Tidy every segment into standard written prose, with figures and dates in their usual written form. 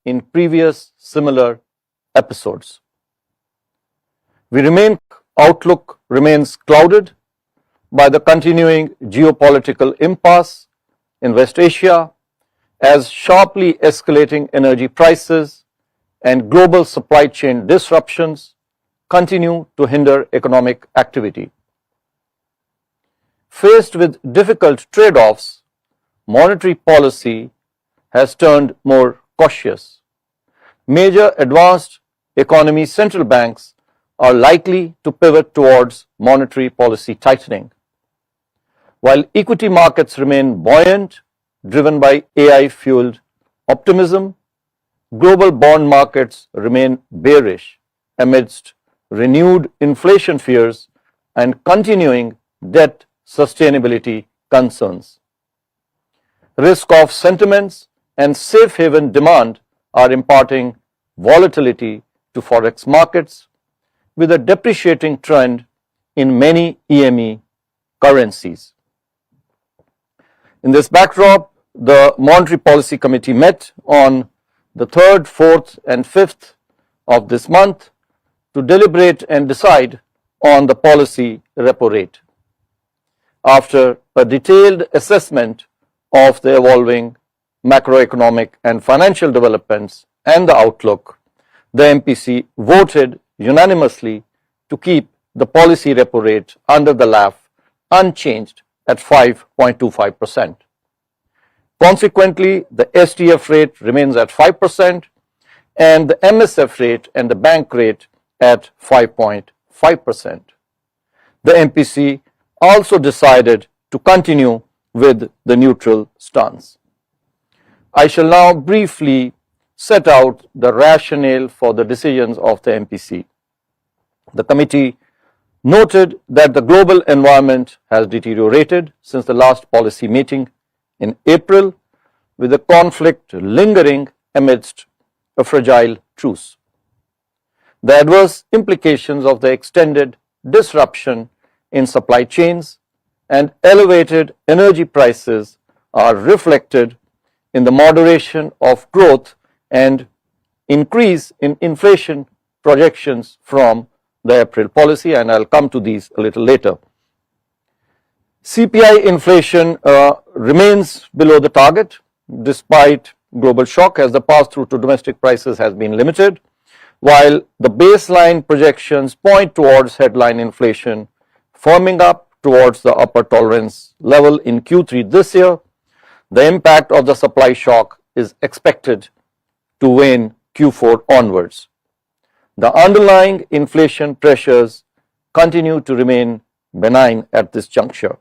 in previous similar episodes. Outlook remains clouded by the continuing geopolitical impasse in West Asia, as sharply escalating energy prices and global supply chain disruptions continue to hinder economic activity. Faced with difficult trade-offs, monetary policy has turned more cautious. Major advanced economy central banks are likely to pivot towards monetary policy tightening. While equity markets remain buoyant, driven by AI-fueled optimism, global bond markets remain bearish amidst renewed inflation fears and continuing debt sustainability concerns. Risk off sentiments and safe haven demand are imparting volatility to forex markets, with a depreciating trend in many EME currencies. In this backdrop, the Monetary Policy Committee met on the 3rd, 4th, and 5th of this month to deliberate and decide on the policy repo rate. After a detailed assessment of the evolving macroeconomic and financial developments and the outlook, the MPC voted unanimously to keep the policy repo rate under the LAF unchanged at 5.25%. Consequently, the STF rate remains at 5% and the MSF rate and the bank rate at 5.5%. The MPC also decided to continue with the neutral stance. I shall now briefly set out the rationale for the decisions of the MPC. The committee noted that the global environment has deteriorated since the last policy meeting in April, with the conflict lingering amidst a fragile truce. The adverse implications of the extended disruption in supply chains and elevated energy prices are reflected in the moderation of growth and increase in inflation projections from the April policy, and I'll come to these a little later. CPI inflation remains below the target despite global shock, as the pass-through to domestic prices has been limited, while the baseline projections point towards headline inflation firming up towards the upper tolerance level in Q3 this year. The impact of the supply shock is expected to wane Q4 onwards. The underlying inflation pressures continue to remain benign at this juncture.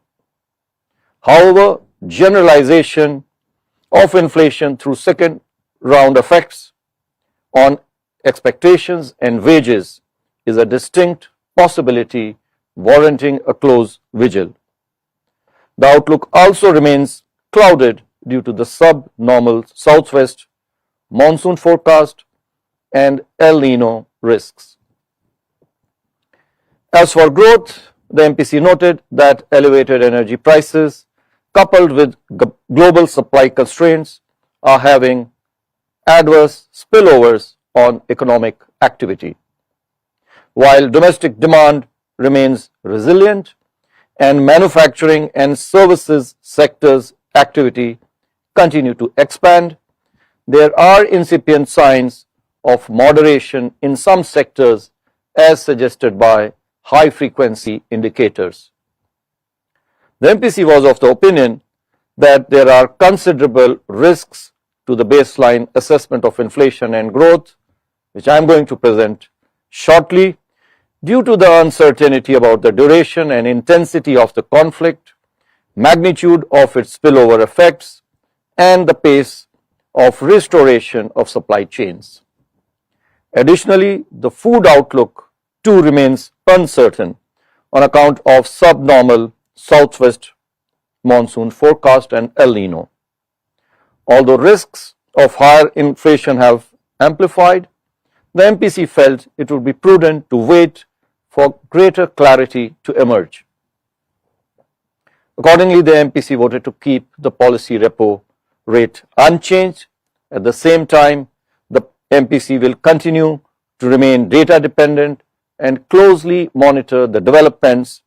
However, generalization of inflation through second round effects on expectations and wages is a distinct possibility warranting a close vigil. The outlook also remains clouded due to the subnormal southwest monsoon forecast and El Nino risks. As for growth, the MPC noted that elevated energy prices coupled with global supply constraints are having adverse spillovers on economic activity. While domestic demand remains resilient and manufacturing and services sectors activity continue to expand, there are incipient signs of moderation in some sectors as suggested by high-frequency indicators. The MPC was of the opinion that there are considerable risks to the baseline assessment of inflation and growth, which I am going to present shortly, due to the uncertainty about the duration and intensity of the conflict, magnitude of its spillover effects, and the pace of restoration of supply chains. Additionally, the food outlook too remains uncertain on account of subnormal southwest monsoon forecast and El Nino. Although risks of higher inflation have amplified, the MPC felt it would be prudent to wait for greater clarity to emerge. Accordingly, the MPC voted to keep the policy repo rate unchanged. At the same time, the MPC will continue to remain data dependent and closely monitor the developments,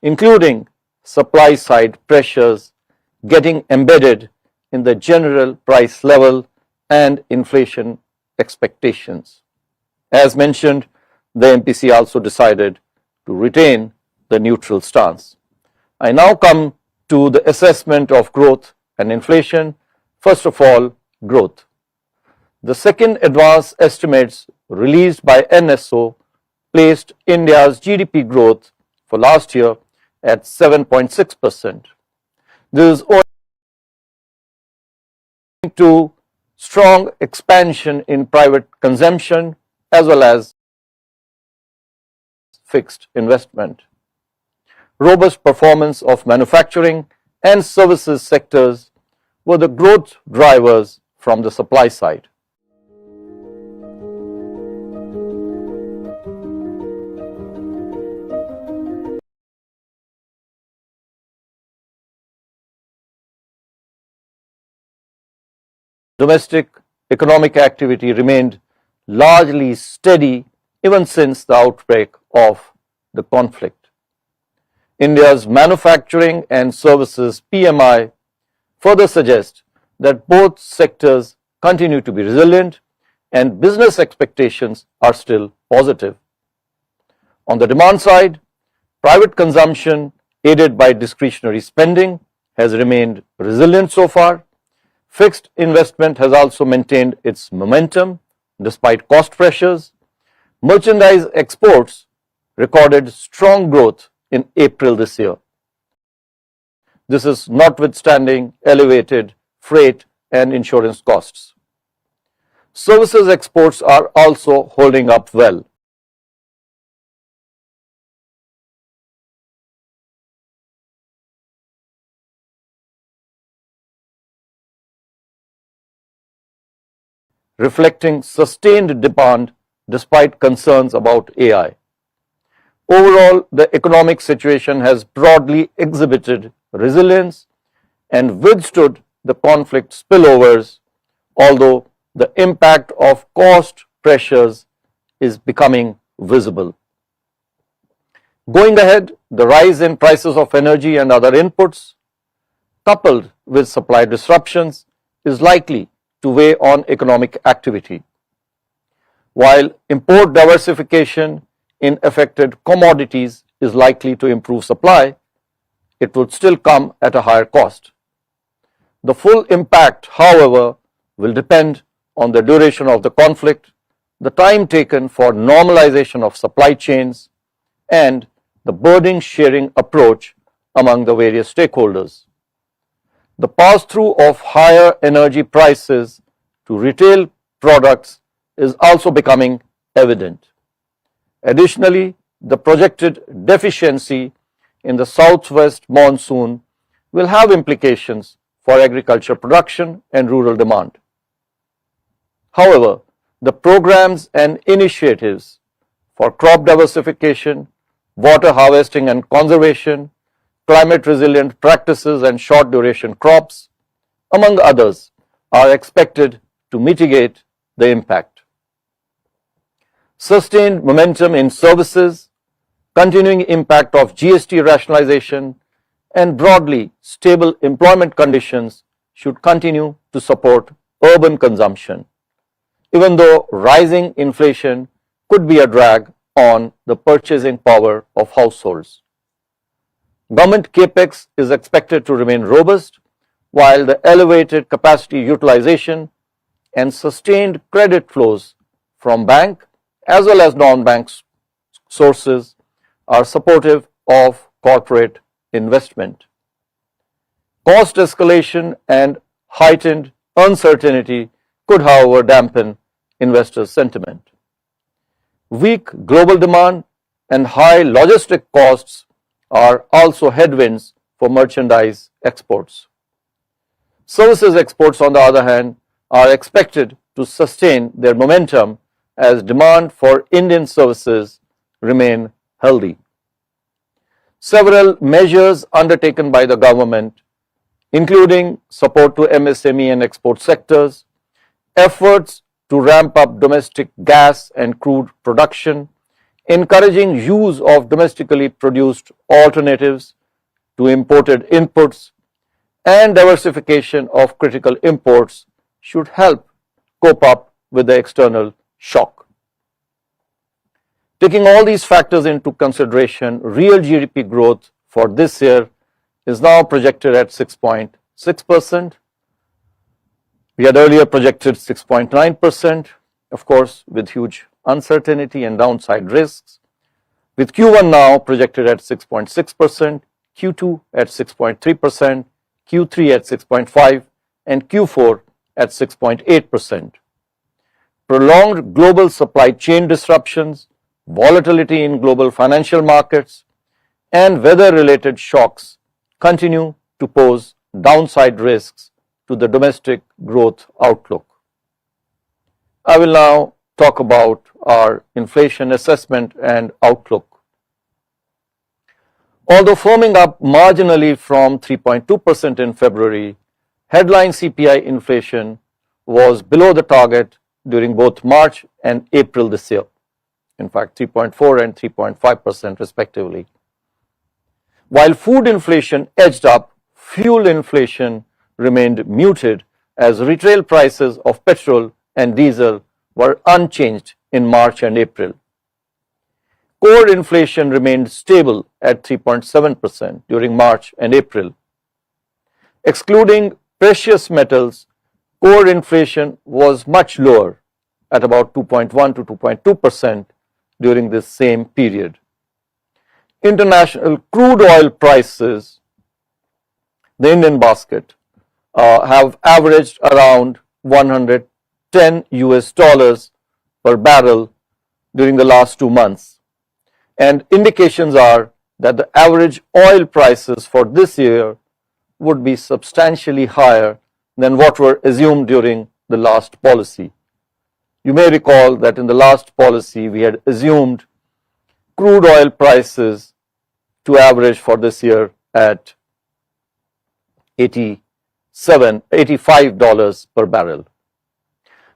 including supply side pressures getting embedded in the general price level and inflation expectations. As mentioned, the MPC also decided to retain the neutral stance. I now come to the assessment of growth and inflation. First of all, growth. The second advanced estimates released by NSO placed India's GDP growth for last year at 7.6%. This is owing to strong expansion in private consumption as well as fixed investment. Robust performance of manufacturing and services sectors were the growth drivers from the supply side. Domestic economic activity remained largely steady even since the outbreak of the conflict. India's manufacturing and services PMI further suggests that both sectors continue to be resilient and business expectations are still positive. On the demand side, private consumption aided by discretionary spending has remained resilient so far. Fixed investment has also maintained its momentum despite cost pressures. Merchandise exports recorded strong growth in April this year. This is notwithstanding elevated freight and insurance costs. Services exports are also holding up well. Reflecting sustained demand despite concerns about AI. Overall, the economic situation has broadly exhibited resilience and withstood the conflict spillovers, although the impact of cost pressures is becoming visible. Going ahead, the rise in prices of energy and other inputs, coupled with supply disruptions, is likely to weigh on economic activity. While import diversification in affected commodities is likely to improve supply, it would still come at a higher cost. The full impact, however, will depend on the duration of the conflict, the time taken for normalization of supply chains, and the burden sharing approach among the various stakeholders. The pass-through of higher energy prices to retail products is also becoming evident. Additionally, the projected deficiency in the southwest monsoon will have implications for agriculture production and rural demand. However, the programs and initiatives for crop diversification, water harvesting and conservation, climate resilient practices and short duration crops, among others, are expected to mitigate the impact. Sustained momentum in services, continuing impact of GST rationalization, and broadly stable employment conditions should continue to support urban consumption, even though rising inflation could be a drag on the purchasing power of households. Government capex is expected to remain robust, while the elevated capacity utilization and sustained credit flows from bank as well as non-bank sources are supportive of corporate investment. Cost escalation and heightened uncertainty could, however, dampen investors' sentiment. Weak global demand and high logistic costs are also headwinds for merchandise exports. Services exports, on the other hand, are expected to sustain their momentum as demand for Indian services remain healthy. Several measures undertaken by the government, including support to MSME and export sectors, efforts to ramp up domestic gas and crude production, encouraging use of domestically produced alternatives to imported inputs, and diversification of critical imports should help cope up with the external shock. Taking all these factors into consideration, real GDP growth for this year is now projected at 6.6%. We had earlier projected 6.9%, of course, with huge uncertainty and downside risks, with Q1 now projected at 6.6%, Q2 at 6.3%, Q3 at 6.5%, and Q4 at 6.8%. Prolonged global supply chain disruptions, volatility in global financial markets, and weather-related shocks continue to pose downside risks to the domestic growth outlook. I will now talk about our inflation assessment and outlook. Although firming up marginally from 3.2% in February, headline CPI inflation was below the target during both March and April this year. In fact, 3.4% and 3.5% respectively. While food inflation edged up, fuel inflation remained muted as retail prices of petrol and diesel were unchanged in March and April. Core inflation remained stable at 3.7% during March and April. Excluding precious metals, core inflation was much lower at about 2.1 to 2.2% during this same period. International crude oil prices, the Indian basket, have averaged around $110 per barrel during the last 2 months. And indications are that the average oil prices for this year would be substantially higher than what were assumed during the last policy. You may recall that in the last policy we had assumed crude oil prices to average for this year at $85 per barrel.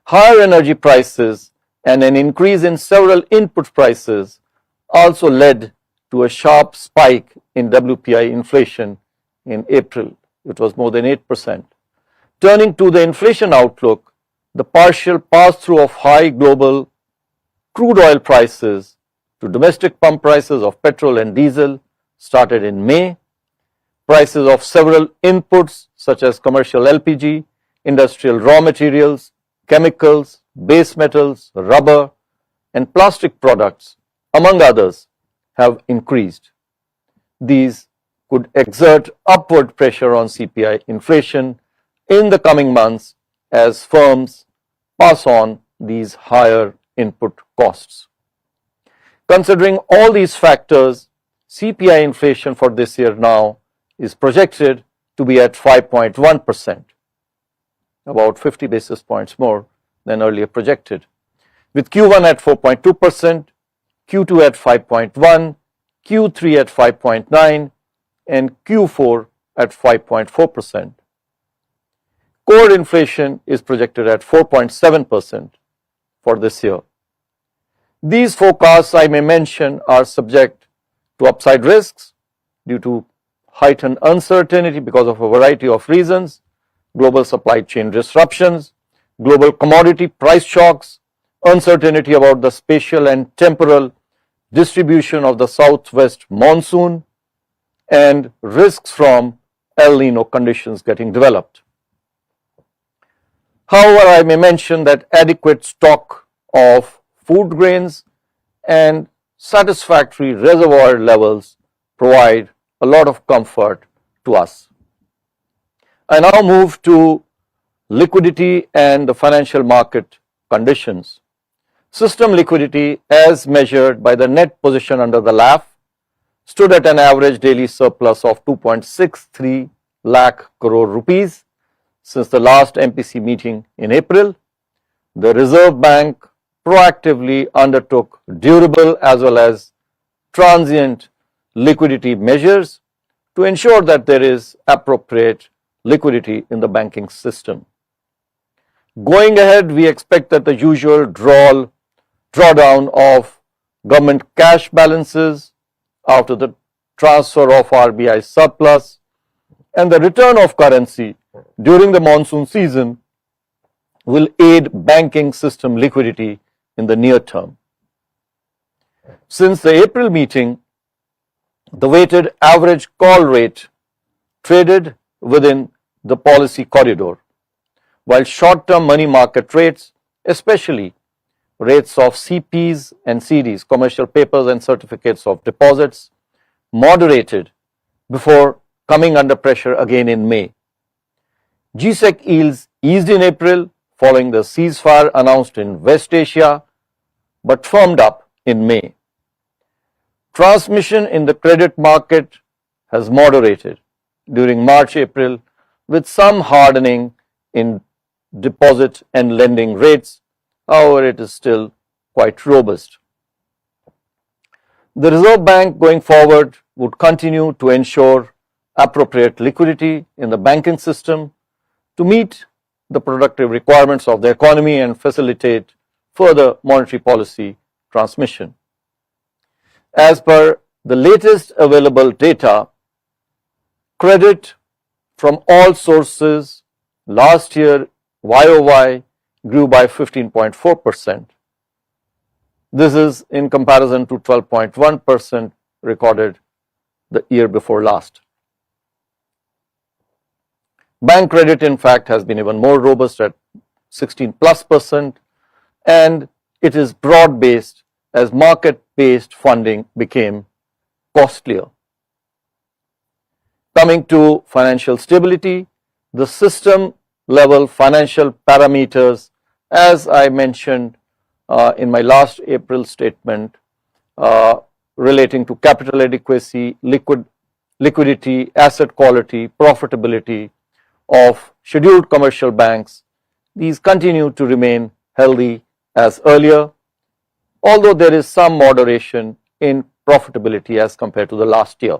Higher energy prices and an increase in several input prices also led to a sharp spike in WPI inflation in April. It was more than 8%. Turning to the inflation outlook, the partial pass-through of high global crude oil prices to domestic pump prices of petrol and diesel started in May. Prices of several inputs such as commercial LPG, industrial raw materials, chemicals, base metals, rubber, and plastic products, among others, have increased. These could exert upward pressure on CPI inflation in the coming months as firms pass on these higher input costs. Considering all these factors, CPI inflation for this year now is projected to be at 5.1%, about 50 basis points more than earlier projected, with Q1 at 4.2%, Q2 at 5.1%, Q3 at 5.9%, and Q4 at 5.4%. Core inflation is projected at 4.7% for this year. These forecasts, I may mention, are subject to upside risks due to heightened uncertainty because of a variety of reasons: global supply chain disruptions, global commodity price shocks, uncertainty about the spatial and temporal distribution of the southwest monsoon, and risks from El Nino conditions getting developed. However, I may mention that adequate stock of food grains and satisfactory reservoir levels provide a lot of comfort to us. I now move to liquidity and the financial market conditions. System liquidity, as measured by the net position under the LAF, stood at an average daily surplus of 2.63 lakh crore rupees since the last MPC meeting in April. The Reserve Bank proactively undertook durable as well as transient liquidity measures to ensure that there is appropriate liquidity in the banking system. Going ahead, we expect that the usual drawdown of government cash balances after the transfer of RBI surplus and the return of currency during the monsoon season will aid banking system liquidity in the near term. Since the April meeting, the weighted average call rate traded within the policy corridor, while short-term money market rates, especially rates of CPs and CDs, commercial papers and certificates of deposits, moderated before coming under pressure again in May. G-Sec yields eased in April following the ceasefire announced in West Asia, but firmed up in May. Transmission in the credit market has moderated during March-April with some hardening in deposit and lending rates. However, it is still quite robust. The Reserve Bank going forward would continue to ensure appropriate liquidity in the banking system to meet the productive requirements of the economy and facilitate further monetary policy transmission. As per the latest available data, credit from all sources last year YOY grew by 15.4%. This is in comparison to 12.1% recorded the year before last. Bank credit, in fact, has been even more robust at 16+%, and it is broad-based as market-based funding became costlier. Coming to financial stability, the system-level financial parameters, as I mentioned in my last April statement, relating to capital adequacy, liquidity, asset quality, profitability of scheduled commercial banks, these continue to remain healthy as earlier, although there is some moderation in profitability as compared to the last year.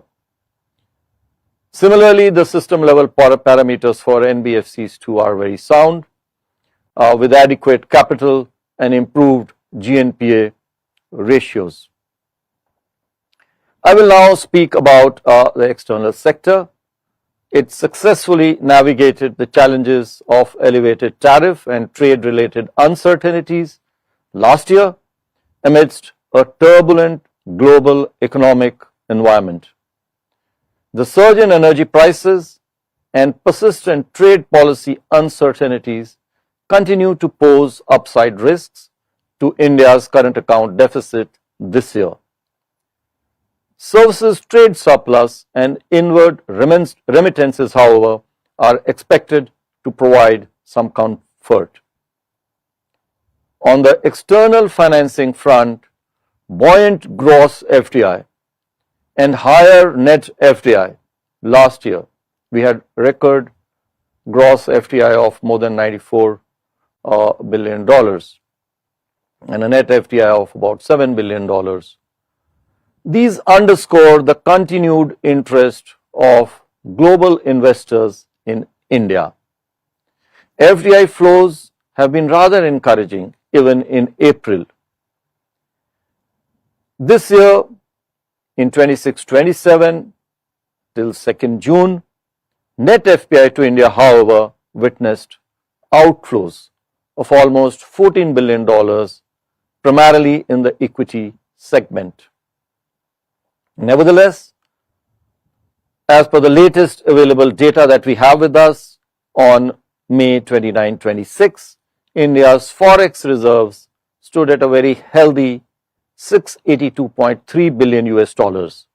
Similarly, the system level parameters for NBFCs too are very sound, with adequate capital and improved GNPA ratios. I will now speak about the external sector. It successfully navigated the challenges of elevated tariff and trade-related uncertainties last year amidst a turbulent global economic environment. The surge in energy prices and persistent trade policy uncertainties continue to pose upside risks to India's current account deficit this year. Services trade surplus and inward remittances, however, are expected to provide some comfort. On the external financing front, buoyant gross FDI and higher net FDI last year, we had record gross FDI of more than $94 billion and a net FDI of about $7 billion. These underscore the continued interest of global investors in India. FDI flows have been rather encouraging even in April. This year, in 26-27 till 2nd June, net FPI to India, however, witnessed outflows of almost $14 billion, primarily in the equity segment. Nevertheless, as per the latest available data that we have with us on May 29-26, India's forex reserves stood at a very healthy $682.3 billion US.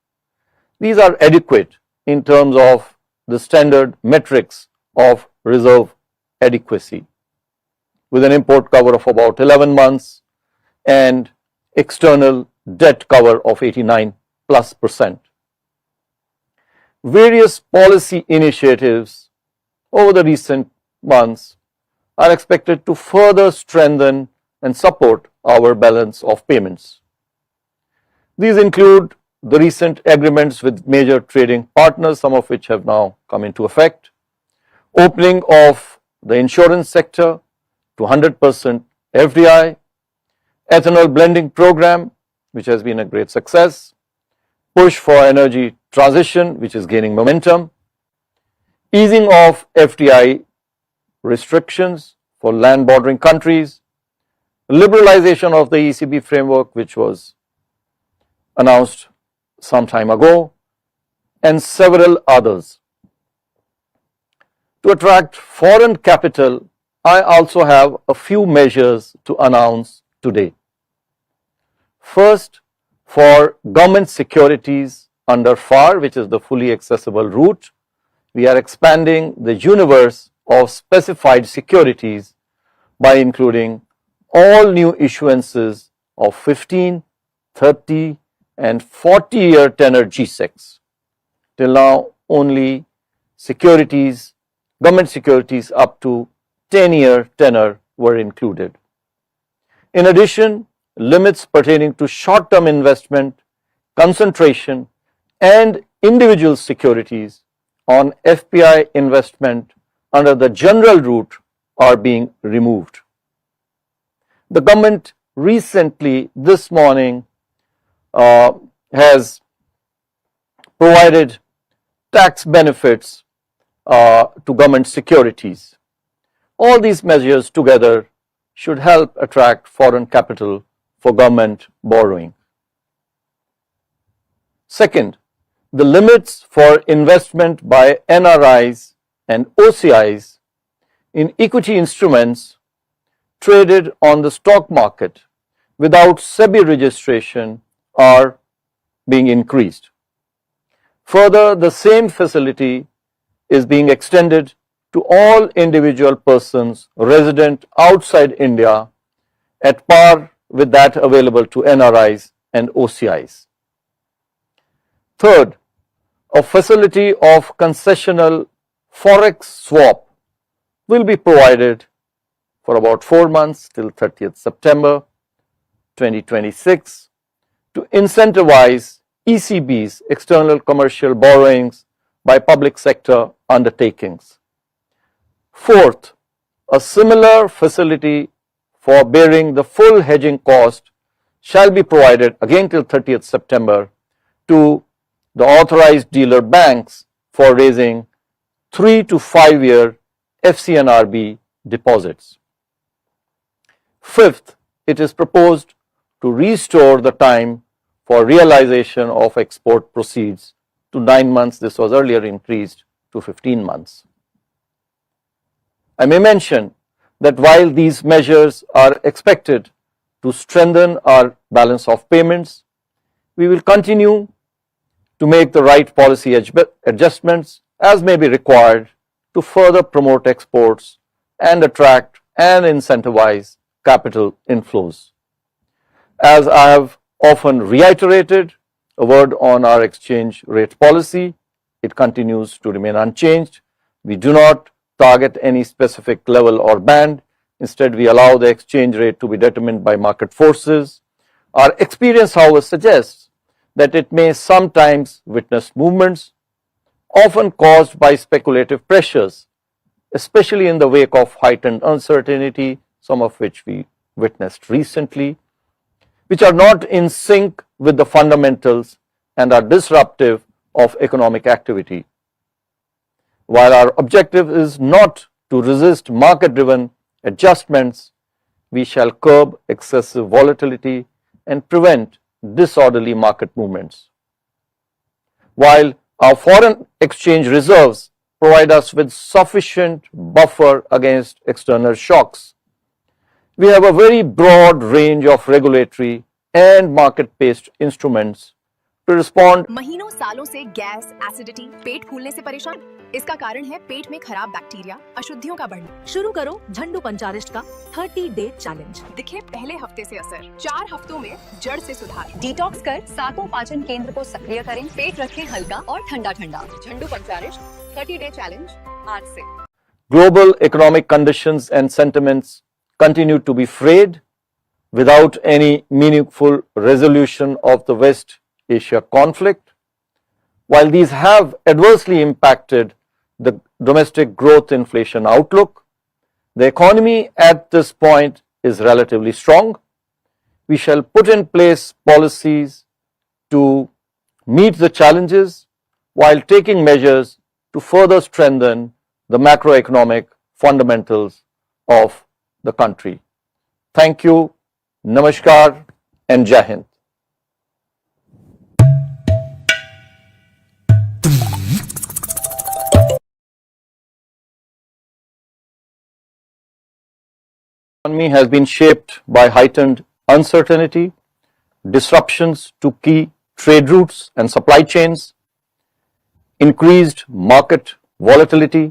These are adequate in terms of the standard metrics of reserve adequacy, with an import cover of about 11 months and external debt cover of 89+%. Various policy initiatives over the recent months are expected to further strengthen and support our balance of payments. These include the recent agreements with major trading partners, some of which have now come into effect, opening of the insurance sector, to 100% FDI, ethanol blending program, which has been a great success, push for energy transition, which is gaining momentum, easing of FDI restrictions for land bordering countries, liberalization of the ECB framework, which was announced some time ago, and several others. To attract foreign capital, I also have a few measures to announce today. First, for government securities under FAR, which is the fully accessible route, we are expanding the universe of specified securities by including all new issuances of 15, 30 and 40-year tenor G-Secs. Till now, only securities, government securities up to 10-year tenor were included. In addition, limits pertaining to short-term investment, concentration and individual securities on FPI investment under the general route are being removed. The government recently, this morning, has provided tax benefits to government securities. All these measures together should help attract foreign capital for government borrowing. Second, the limits for investment by NRIs and OCIs in equity instruments traded on the stock market without SEBI registration are being increased. Further, the same facility is being extended to all individual persons resident outside India at par with that available to NRIs and OCIs. Third, a facility of concessional forex swap will be provided for about 4 months till 30th September 2026 to incentivize ECB's external commercial borrowings by public sector undertakings. Fourth, a similar facility for bearing the full hedging cost shall be provided again till 30th September to the authorized dealer banks for raising 3 to 5 year FCNRB deposits. Fifth, it is proposed to restore the time for realization of export proceeds to 9 months. This was earlier increased to 15 months. I may mention that while these measures are expected to strengthen our balance of payments, we will continue to make the right policy adjustments as may be required to further promote exports and attract and incentivize capital inflows. As I have often reiterated, a word on our exchange rate policy. It continues to remain unchanged. We do not target any specific level or band. Instead, we allow the exchange rate to be determined by market forces. Our experience, however, suggests that it may sometimes witness movements, often caused by speculative pressures, especially in the wake of heightened uncertainty, some of which we witnessed recently, which are not in sync with the fundamentals and are disruptive of economic activity. While our objective is not to resist market-driven adjustments, we shall curb excessive volatility and prevent disorderly market movements. While our foreign exchange reserves provide us with sufficient buffer against external shocks, we have a very broad range of regulatory and market-based instruments to respond. महीनों सालों से gas, acidity, पेट फूलने से परेशान? इसका कारण है पेट में खराब बैक्टीरिया, अशुद्धियों का बढ़ना। शुरू करो झंडू पंचारिष्ट का 30 डे चैलेंज। दिखे पहले हफ्ते से असर, 4 हफ्तों में जड़ से सुधार। डिटॉक्स कर सातों पाचन केंद्र को सक्रिय करें, पेट रखें हल्का और ठंडा ठंडा। झंडू पंचारिष्ट 30 डे चैलेंज आज से। Global economic conditions and sentiments continue to be frayed without any meaningful resolution of the West Asia conflict. While these have adversely impacted the domestic growth inflation outlook, The economy at this point is relatively strong. We shall put in place policies to meet the challenges while taking measures to further strengthen the macroeconomic fundamentals of the country. Thank you, Namaskar and Jai Hind. The economy has been shaped by heightened uncertainty, disruptions to key trade routes and supply chains, increased market volatility,